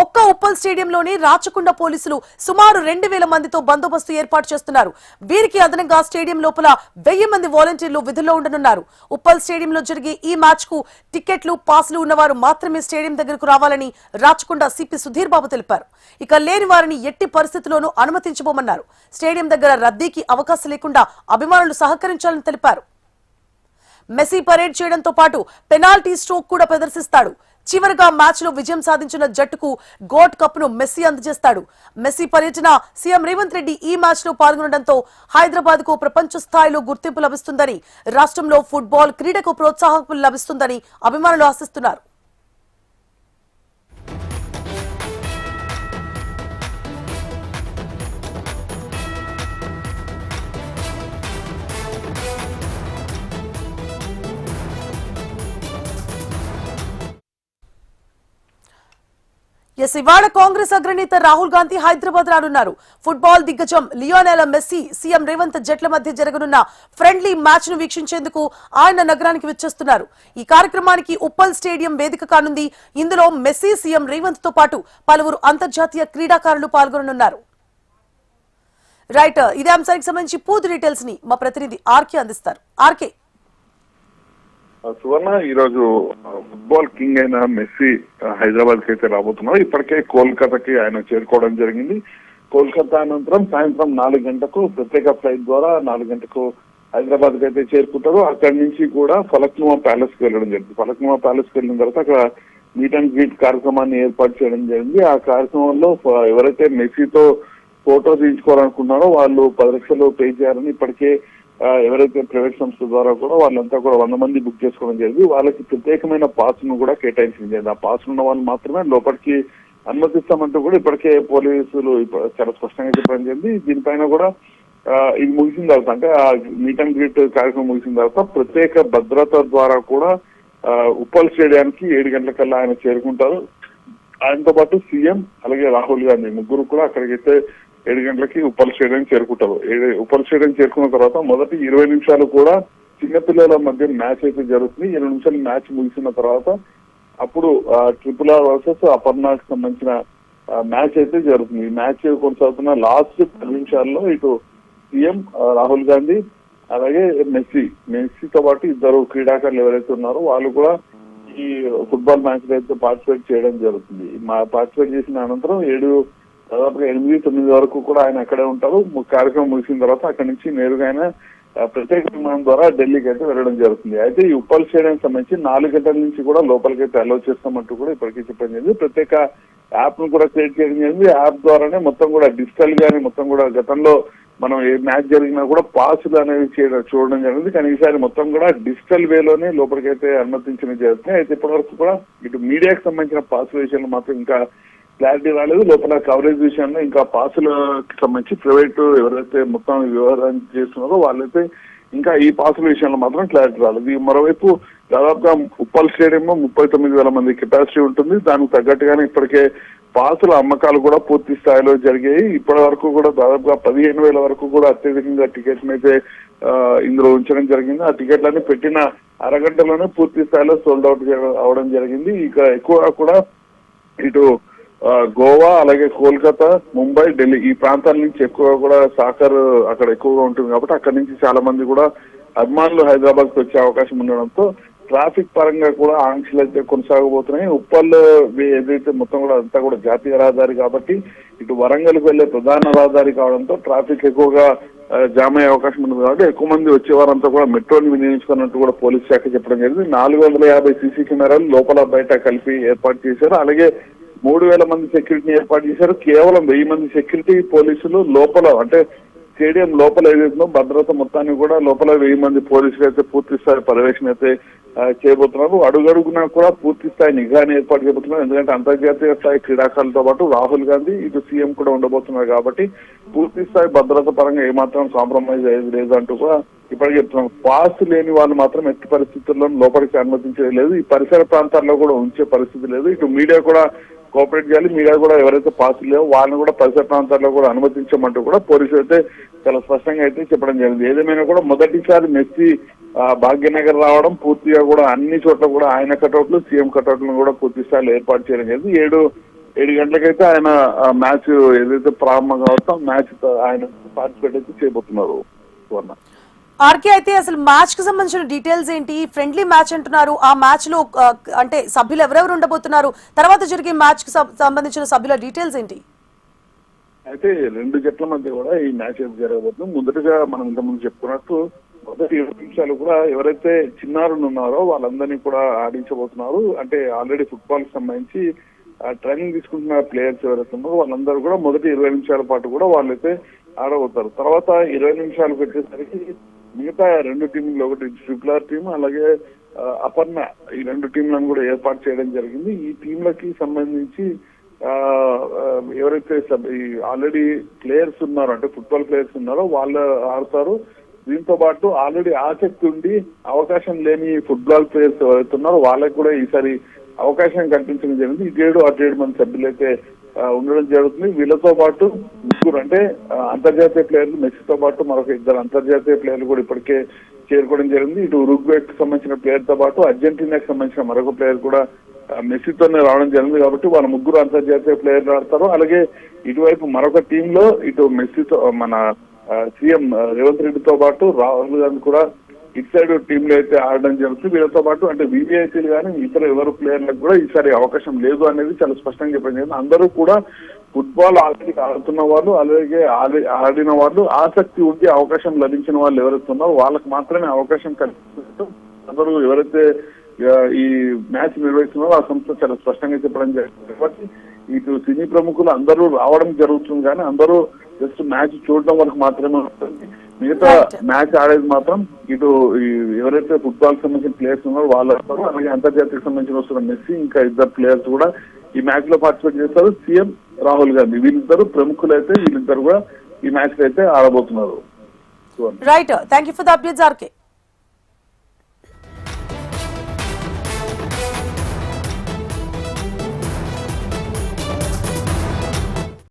ఒక్క ఉప్పల్ స్టేడియంలోని రాచకొండ పోలీసులు సుమారు 2000 మందితో బందోబస్తు ఏర్పాటు చేస్తున్నారు. వీరికి అదనంగా స్టేడియం లోపల 1000 మంది వాలంటీర్లు విధుల్లో ఉండనున్నారు. ఉప్పల్ స్టేడియంలో జరిగే ఈ మ్యాచ్ కు టికెట్లు పాసులు ఉన్నవారు మాత్రమే స్టేడియం దగ్గరకు రావాలని రాచకొండ సిపి సుధీర్ బాబు తెలిపారు. ఇక లేని వారిని ఎట్టి పరిస్థితుల్లోనూ అనుమతించబోమన్నారు. స్టేడియం దగ్గర రద్దీకి అవకాశం లేకుండా అభిమానులు సహకరించాలని తెలిపారు. మెస్సీ పరేడ్ చేయడంతో పాటు పెనాల్టీ స్ట్రోక్ కూడా ప్రదర్శిస్తాడు. చివరిగా మ్యాచ్ లో విజయం సాధించిన జట్టుకు గోల్డ్ కప్ ను మెస్సీ అందజేస్తాడు. మెస్సీ పర్యటన సీఎం రేవంత్ రెడ్డి ఈ మ్యాచ్ లో పాల్గొనడంతో హైదరాబాద్ కు ప్రపంచ స్థాయిలో గుర్తింపు లభిస్తుందని, రాష్ట్రంలో ఫుట్బాల్ క్రీడకు ప్రోత్సాహం లభిస్తుందని అభిమానులు ఆశిస్తున్నారు. ఇవాళ కాంగ్రెస్ అగ్రనేత రాహుల్ గాంధీ హైదరాబాద్ రానున్నారు. ఫుట్బాల్ దిగ్గజం లియోనెల్ మెస్సీ, సీఎం రేవంత్ జట్ల మధ్య జరగనున్న ఫ్రెండ్లీ మ్యాచ్ ను వీక్షించేందుకు ఆయన నగరానికి వచ్చేస్తున్నారు. ఈ కార్యక్రమానికి ఉప్పల్ స్టేడియం వేదిక కానుంది. ఇందులో మెస్సీ, సీఎం రేవంత్ తో పాటు పలువురు అంతర్జాతీయ క్రీడాకారులు పాల్గొననున్నారు. రైట్, ఇదే అంశానికి సంబంధించి పూర్తి డీటెయిల్స్ ని మా ప్రతినిధి ఆర్కే అందిస్తారు. ఆర్కే. సువర్ణ, ఈ రోజు ఫుట్బాల్ కింగ్ అయిన మెస్సీ హైదరాబాద్ కి అయితే రాబోతున్నారు. ఇప్పటికే కోల్కతాకి ఆయన చేరుకోవడం జరిగింది. కోల్కతా అనంతరం సాయంత్రం 4 గంటలకు ప్రత్యేక ఫ్లైట్ ద్వారా 4 గంటకు హైదరాబాద్ కి అయితే చేరుకుంటారు. అక్కడి నుంచి కూడా ఫలక్నుమా ప్యాలెస్ కి వెళ్ళడం జరిగింది. ఫలక్నుమా ప్యాలెస్ కి వెళ్ళిన తర్వాత అక్కడ మీట్ అండ్ గ్రీట్ కార్యక్రమాన్ని ఏర్పాటు చేయడం జరిగింది. ఆ కార్యక్రమంలో ఎవరైతే మెస్సీతో ఫోటో తీసుకోవాలనుకున్నారో వాళ్ళు 10 లక్షలు పే చేయాలని ఇప్పటికే ఎవరైతే ప్రైవేట్ సంస్థ ద్వారా కూడా వాళ్ళంతా కూడా 100 మంది బుక్ చేసుకోవడం జరిగింది. వాళ్ళకి ప్రత్యేకమైన పాస్ ను కూడా కేటాయించడం జరిగింది. ఆ పాస్ ఉన్న వాళ్ళు మాత్రమే లోపలికి అనుమతిస్తామంటూ కూడా ఇప్పటికే పోలీసులు చాలా స్పష్టంగా చెప్పడం జరిగింది. దీనిపైన కూడా ఇది ముగిసిన తర్వాత, అంటే ఆ మీట్ అండ్ గ్రీట్ కార్యక్రమం ముగిసిన తర్వాత ప్రత్యేక భద్రత ద్వారా కూడా ఉప్పల్ స్టేడియానికి 7 గంటలకల్లా ఆయన చేరుకుంటారు. ఆయనతో పాటు సీఎం అలాగే రాహుల్ గాంధీ ముగ్గురు కూడా అక్కడికైతే 7 గంటలకి ఉప్పల్ స్టేడియం చేరుకుంటారు. ఉప్పల్ స్టేడియం చేరుకున్న తర్వాత మొదటి 20 నిమిషాలు కూడా చిన్నపిల్లల మధ్య మ్యాచ్ అయితే జరుగుతుంది. 20 నిమిషాలు మ్యాచ్ ముగిసిన తర్వాత అప్పుడు RRR వర్సెస్ అపర్ణకు సంబంధించిన మ్యాచ్ అయితే జరుగుతుంది. ఈ మ్యాచ్ కొనసాగుతున్న లాస్ట్ 10 నిమిషాల్లో ఇటు సీఎం రాహుల్ గాంధీ అలాగే మెస్సీతో పాటు ఇద్దరు క్రీడాకారులు ఎవరైతే ఉన్నారో వాళ్ళు కూడా ఈ ఫుట్బాల్ మ్యాచ్ లో అయితే పార్టిసిపేట్ చేయడం జరుగుతుంది. పార్టిసిపేట్ చేసిన అనంతరం దాదాపుగా 8-9 వరకు కూడా ఆయన అక్కడే ఉంటారు. కార్యక్రమం ముగిసిన తర్వాత అక్కడి నుంచి నేరుగా ఆయన ప్రత్యేక విమానం ద్వారా ఢిల్లీకి అయితే వెళ్ళడం జరుగుతుంది. అయితే ఈ ఉప్పల్ స్టేడియం సంబంధించి 4 గంటల నుంచి కూడా లోపలికి అయితే అలౌ చేస్తామంటూ కూడా ఇప్పటికీ చెప్పడం జరిగింది. ప్రత్యేక యాప్ ను కూడా క్రియేట్ చేయడం జరిగింది. యాప్ ద్వారానే మొత్తం కూడా డిజిటల్ గానీ మొత్తం కూడా గతంలో మనం ఏ మ్యాచ్ జరిగినా కూడా పాసులు అనేవి చూడడం జరిగింది. కానీ ఈసారి మొత్తం కూడా డిజిటల్ వేలోనే లోపలికైతే అనుమతించడం జరుగుతుంది. అయితే ఇప్పటివరకు కూడా ఇటు మీడియాకి సంబంధించిన పాసుల విషయంలో మాత్రం ఇంకా క్లారిటీ రాలేదు. లోపల కవరేజ్ విషయంలో ఇంకా పాసులకు సంబంధించి ప్రైవేట్ ఎవరైతే మొత్తం వ్యవహారం చేస్తున్నారో వాళ్ళైతే ఇంకా ఈ పాసుల విషయంలో మాత్రం క్లారిటీ రాలేదు. మరోవైపు దాదాపుగా ఉప్పల్ స్టేడియంలో 39,000 మంది కెపాసిటీ ఉంటుంది. దానికి తగ్గట్టుగానే ఇప్పటికే పాసుల అమ్మకాలు కూడా పూర్తి స్థాయిలో జరిగాయి. ఇప్పటి వరకు కూడా దాదాపుగా 15,000 వరకు కూడా అత్యధికంగా టికెట్లను అయితే ఇందులో ఉంచడం జరిగింది. ఆ టికెట్లన్నీ పెట్టిన అరగంటలోనే పూర్తి స్థాయిలో సోల్డ్ అవుట్ అవడం జరిగింది. ఇక ఎక్కువగా కూడా ఇటు గోవా అలాగే కోల్కతా, ముంబై, ఢిల్లీ ఈ ప్రాంతాల నుంచి ఎక్కువగా కూడా సాకర్ అక్కడ ఎక్కువగా ఉంటుంది కాబట్టి అక్కడి నుంచి చాలా మంది కూడా అభిమానులు హైదరాబాద్ కు వచ్చే అవకాశం ఉండడంతో ట్రాఫిక్ పరంగా కూడా ఆంక్షలు అయితే కొనసాగబోతున్నాయి. ఉప్పల్ ఏదైతే మొత్తం కూడా అంతా కూడా జాతీయ రహదారి కాబట్టి ఇటు వరంగల్కి వెళ్లే ప్రధాన రహదారి కావడంతో ట్రాఫిక్ ఎక్కువగా జామ్ అయ్యే అవకాశం ఉంది కాబట్టి ఎక్కువ మంది వచ్చేవారంతా కూడా మెట్రోని వినియోగించుకున్నట్టు కూడా పోలీస్ శాఖ చెప్పడం జరిగింది. 450 సీసీ కెమెరాలు లోపల బయట కలిపి ఏర్పాటు చేశారు. అలాగే 3,000 మంది సెక్యూరిటీని ఏర్పాటు చేశారు. కేవలం 1000 మంది సెక్యూరిటీ పోలీసులు లోపల, అంటే స్టేడియం లోపల ఏదైతుందో భద్రత మొత్తాన్ని కూడా లోపల 1000 మంది పోలీసులు అయితే పూర్తి స్థాయి పర్యవేక్షణ అయితే చేయబోతున్నారు. అడుగడుగునా కూడా పూర్తి స్థాయి నిఘాని ఏర్పాటు చేయబోతున్నారు. ఎందుకంటే అంతర్జాతీయ స్థాయి క్రీడాకారులతో పాటు రాహుల్ గాంధీ ఇటు సీఎం కూడా ఉండబోతున్నారు కాబట్టి పూర్తి స్థాయి భద్రత పరంగా ఏమాత్రం కాంప్రమైజ్ అయ్యేది లేదు అంటూ కూడా ఇప్పటికే చెప్తున్నాం. పాస్ లేని వాళ్ళు మాత్రం ఎట్టి పరిస్థితుల్లో లోపలికి అనుమతించేది లేదు. ఈ పరిసర ప్రాంతాల్లో కూడా ఉంచే పరిస్థితి లేదు. ఇటు మీడియా కూడా కోఆపరేట్ చేయాలి. మీడియా కూడా ఎవరైతే పాసులు లేవో వాళ్ళని కూడా పరిసర ప్రాంతాల్లో కూడా అనుమతించమంటూ కూడా పోలీసులు అయితే చాలా స్పష్టంగా అయితే చెప్పడం జరిగింది. ఏదేమైనా కూడా మొదటిసారి మెస్సీ భాగ్యనగర్ రావడం, పూర్తిగా కూడా అన్ని చోట్ల కూడా ఆయన కటౌట్లు, సీఎం కటౌట్లను కూడా పూర్తి స్థాయిలో ఏర్పాటు చేయడం జరిగింది. 7 గంటలకైతే ఆయన మ్యాచ్ ఏదైతే ప్రారంభం కావచ్చో మ్యాచ్ ఆయన పార్టిసిపేట్ అయితే చేయబోతున్నారు. సువర్ణ, ఆర్కే, అయితే అసలు మ్యాచ్ కి సంబంధించిన డీటెయిల్స్ ఏంటి? ఫ్రెండ్లీ మ్యాచ్ అంటున్నారు, ఆ మ్యాచ్ లో అంటే సభ్యులు ఎవరెవరు ఉండబోతున్నారు, తర్వాత జరిగే మ్యాచ్ కి సంబంధించిన సభ్యుల డీటెయిల్స్ ఏంటి? అయితే 2 జట్ల మధ్య కూడా ఈ మ్యాచ్ అయితే జరగబోతుంది. మొదటగా మనం ఇంతకుముందు చెప్పుకున్నట్టు మొదటి 20 నిమిషాలు కూడా ఎవరైతే చిన్నారులు ఉన్నారో వాళ్ళందరినీ కూడా ఆడించబోతున్నారు. అంటే ఆల్రెడీ ఫుట్బాల్ కి సంబంధించి ట్రైనింగ్ తీసుకుంటున్న ప్లేయర్స్ ఎవరైతే ఉన్నారో వాళ్ళందరూ కూడా మొదటి 20 నిమిషాల పాటు కూడా వాళ్ళైతే ఆడబోతారు. తర్వాత 20 నిమిషాలకు వచ్చేసరికి మిగతా 2 టీంలు, ఒకటి ట్రిపుల్ టీం అలాగే అపర్ణ, ఈ 2 టీంలను కూడా ఏర్పాటు చేయడం జరిగింది. ఈ టీంలకి సంబంధించి ఎవరైతే ఆల్రెడీ ప్లేయర్స్ ఉన్నారో అంటే ఫుట్బాల్ ప్లేయర్స్ ఉన్నారో వాళ్ళు ఆడతారు. దీంతో పాటు ఆల్రెడీ ఆసక్తి ఉండి అవకాశం లేని ఫుట్బాల్ ప్లేయర్స్ ఎవరైతే ఉన్నారో వాళ్ళకి కూడా ఈసారి అవకాశం కల్పించడం జరిగింది. 7 మంది సభ్యులు అయితే ఉండడం జరుగుతుంది. వీళ్ళతో పాటు ముగ్గురు అంటే అంతర్జాతీయ ప్లేయర్లు, మెస్సీతో పాటు మరొక 2 అంతర్జాతీయ ప్లేయర్లు కూడా ఇప్పటికే చేరుకోవడం జరిగింది. ఇటు ఉరుగ్వేకి సంబంధించిన ప్లేయర్ తో పాటు అర్జెంటీనాకి సంబంధించిన మరొక ప్లేయర్ కూడా మెస్సీతోనే రావడం జరిగింది. కాబట్టి వాళ్ళ ముగ్గురు అంతర్జాతీయ ప్లేయర్లు ఆడతారు. అలాగే ఇటువైపు మరొక టీంలో ఇటు మెస్సీతో మన సీఎం రేవంత్ రెడ్డితో పాటు రాహుల్ గాంధీ కూడా ఇటు సైడ్ టీంలో అయితే ఆడడం జరుగుతుంది. వీళ్ళతో పాటు అంటే వివిఐపీలు కానీ ఇతర ఎవరు ప్లేయర్లకు కూడా ఈసారి అవకాశం లేదు అనేది చాలా స్పష్టంగా చెప్పడం జరిగింది. అందరూ కూడా ఫుట్బాల్ ఆల్రెడీ ఆడుతున్న వాళ్ళు, అలాగే ఆడిన వాళ్ళు, ఆసక్తి ఉండి అవకాశం లభించిన వాళ్ళు ఎవరైతే ఉన్నారో వాళ్ళకి మాత్రమే అవకాశం కల్పిస్తూ అందరూ ఎవరైతే ఈ మ్యాచ్ నిర్వహిస్తున్నారో ఆ సంస్థ చాలా స్పష్టంగా చెప్పడం జరిగింది. కాబట్టి ఇటు సినీ ప్రముఖులు అందరూ రావడం జరుగుతుంది కానీ అందరూ జస్ట్ మ్యాచ్ చూడడం వరకు మాత్రమే ఉంటుంది. మిగతా మ్యాచ్ ఆడేది మాత్రం ఇటు ఎవరైతే ఫుట్బాల్ సంబంధించిన ప్లేయర్స్ ఉన్నారో వాళ్ళు వస్తారు. అలాగే అంతర్జాతీయ సంబంధించిన వస్తున్న మెస్సీ, ఇంకా 2 ప్లేయర్స్ కూడా ఈ మ్యాచ్ లో పార్టిసిపేట్ చేస్తారు. సీఎం రాహుల్ గాంధీ, వీళ్ళిద్దరు ప్రముఖులు అయితే వీళ్ళిద్దరు కూడా ఈ మ్యాచ్ అయితే ఆడబోతున్నారు. Right, thank you for the updates RK.